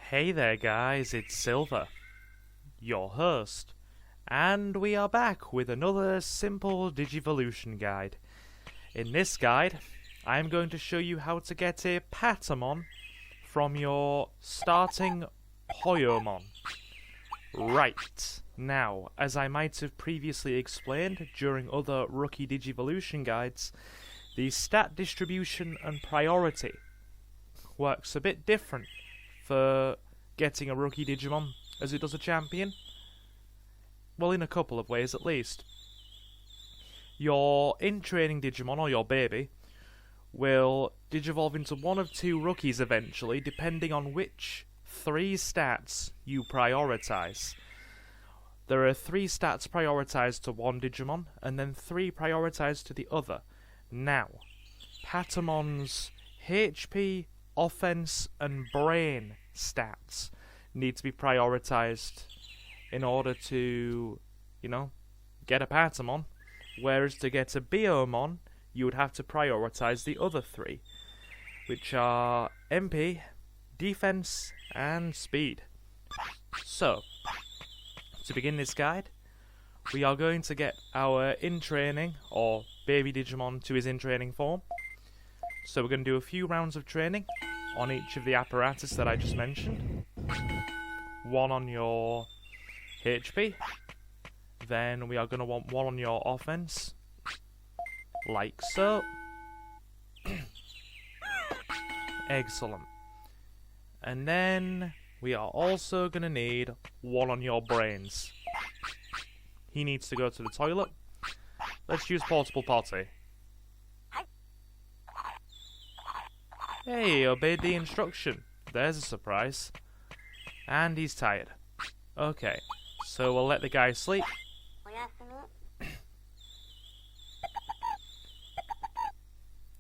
Hey there guys, it's Silver, your host, and we are back with another simple Digivolution guide. In this guide, I'm going to show you how to get a Patamon from your starting Poyomon. Right, now, as I might have previously explained during other rookie Digivolution guides, the stat distribution and priority works a bit different for getting a rookie Digimon as it does a champion. Well, in a couple of ways at least. Your in-training Digimon, or your baby, will digivolve into one of two rookies eventually, depending on which 3 stats you prioritize. There are 3 stats prioritized to one Digimon, and then 3 prioritized to the other. Now, Patamon's HP, offense, and brain stats need to be prioritized in order to, get a Patamon, whereas to get a Biomon, you would have to prioritize the other 3, which are MP, defense, and speed. So, to begin this guide, we are going to get our in-training, or baby Digimon, to his in-training form. So we're going to do a few rounds of training on each of the apparatus that I just mentioned. 1 on your HP. Then we are going to want 1 on your offense. Like so. Excellent. And then we are also going to need 1 on your brains. He needs to go to the toilet. Let's use portable potty. Hey, he obeyed the instruction. There's a surprise. And he's tired. Okay, so we'll let the guy sleep.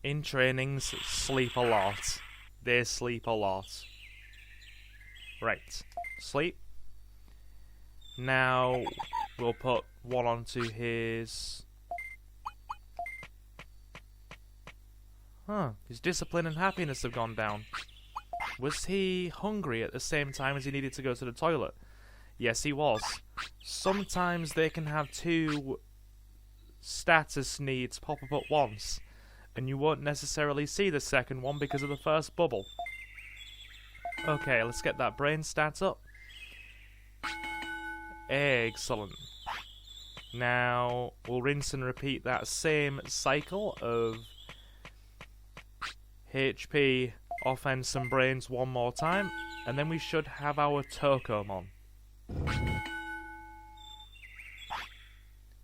In trainings, sleep a lot. They sleep a lot. Right, sleep. Now, we'll put 1 onto his... his discipline and happiness have gone down. Was he hungry at the same time as he needed to go to the toilet? Yes, he was. Sometimes they can have 2 status needs pop up at once, and you won't necessarily see the second one because of the first bubble. Okay, let's get that brain stat up. Excellent. Now, we'll rinse and repeat that same cycle of HP, offense, and brains one more time, and then we should have our Tokomon.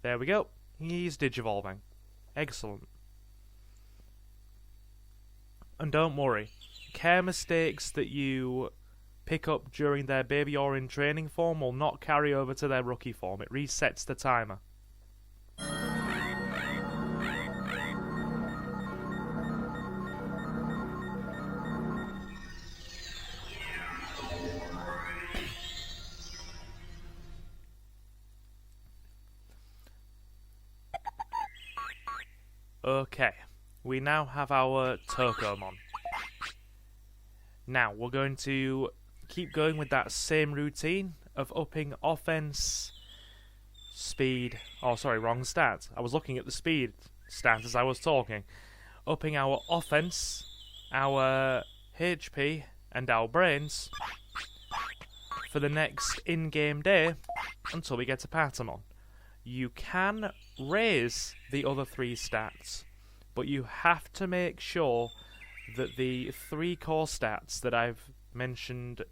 There we go. He's digivolving. Excellent. And don't worry, care mistakes that you pick up during their baby or in training form will not carry over to their rookie form. It resets the timer. Okay, we now have our Tokomon. Now, we're going to keep going with that same routine of upping offense, speed... Oh, sorry, wrong stat. I was looking at the speed stat as I was talking. Upping our offense, our HP, and our brains for the next in-game day until we get to Patamon. You can raise the other 3 stats, but you have to make sure that the 3 core stats that I've mentioned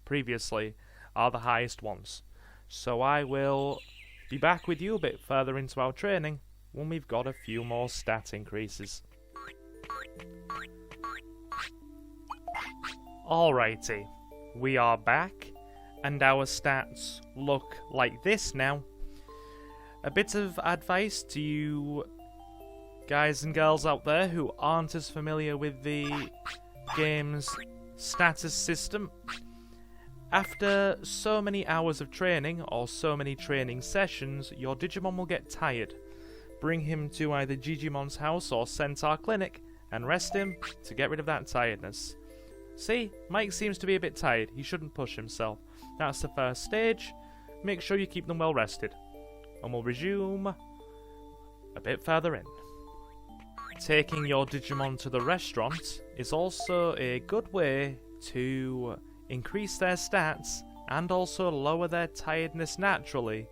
previously are the highest ones. So I will be back with you a bit further into our training when we've got a few more stat increases. Alrighty, we are back, and our stats look like this now. A bit of advice to you guys and girls out there who aren't as familiar with the game's status system. After so many hours of training, or so many training sessions, your Digimon will get tired. Bring him to either Jijimon's house or Centaur Clinic, and rest him to get rid of that tiredness. See, Mike seems to be a bit tired. He shouldn't push himself. That's the first stage. Make sure you keep them well rested. And we'll resume a bit further in. Taking your Digimon to the restaurant is also a good way to increase their stats and also lower their tiredness naturally.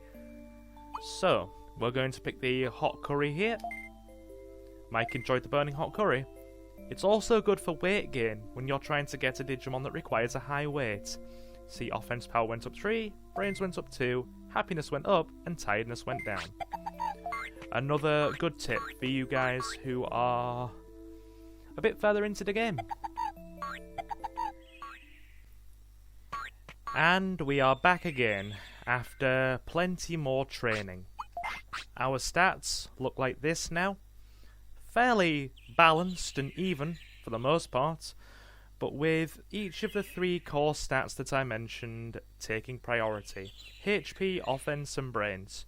So, we're going to pick the hot curry here. Mike enjoyed the burning hot curry. It's also good for weight gain when you're trying to get a Digimon that requires a high weight. See, offense power went up 3, brains went up 2, happiness went up, and tiredness went down. Another good tip for you guys who are a bit further into the game. And we are back again after plenty more training. Our stats look like this now. Fairly balanced and even for the most part, but with each of the 3 core stats that I mentioned taking priority. HP, offense and brains.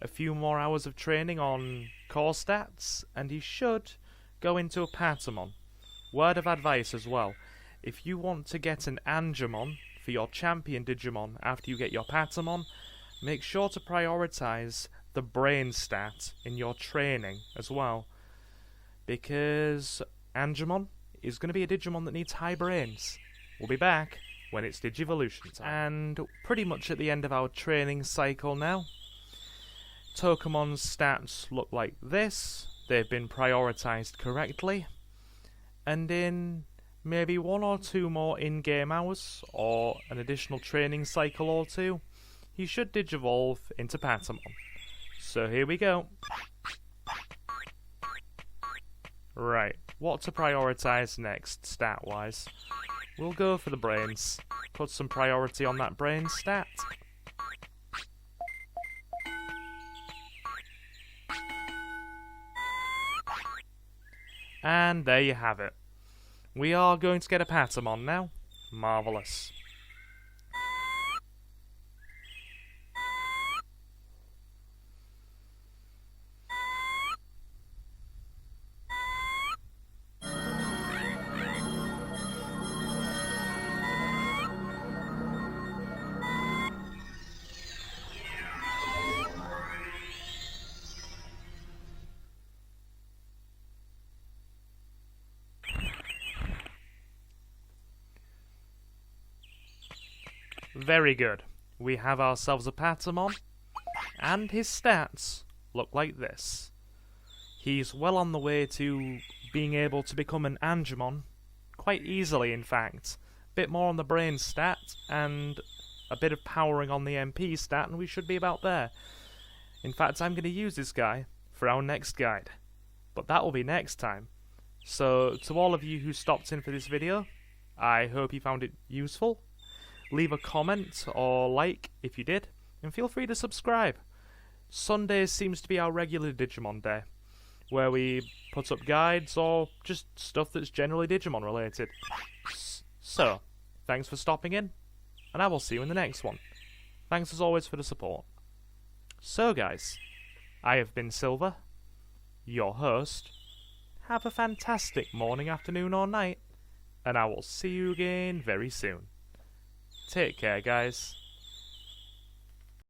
A few more hours of training on core stats and he should go into a Patamon. Word of advice as well, if you want to get an Angemon for your champion Digimon after you get your Patamon, make sure to prioritise the brain stat in your training as well. Because Angemon is going to be a Digimon that needs high brains. We'll be back when it's Digivolution time. And pretty much at the end of our training cycle now. Tokemon's stats look like this. They've been prioritised correctly. And in maybe 1 or 2 more in-game hours, or an additional training cycle or 2, he should Digivolve into Patamon. So here we go. Right, what to prioritise next, stat-wise? We'll go for the brains. Put some priority on that brain stat. And there you have it. We are going to get a Patamon now. Marvellous. Very good. We have ourselves a Patamon, and his stats look like this. He's well on the way to being able to become an Angemon, quite easily in fact. Bit more on the brain stat, and a bit of powering on the MP stat, and we should be about there. In fact, I'm going to use this guy for our next guide, but that will be next time. So, to all of you who stopped in for this video, I hope you found it useful. Leave a comment or like if you did, and feel free to subscribe. Sundays seems to be our regular Digimon day, where we put up guides or just stuff that's generally Digimon related. So, thanks for stopping in, and I will see you in the next one. Thanks as always for the support. So guys, I have been Silver, your host. Have a fantastic morning, afternoon or night, and I will see you again very soon. Take care, guys.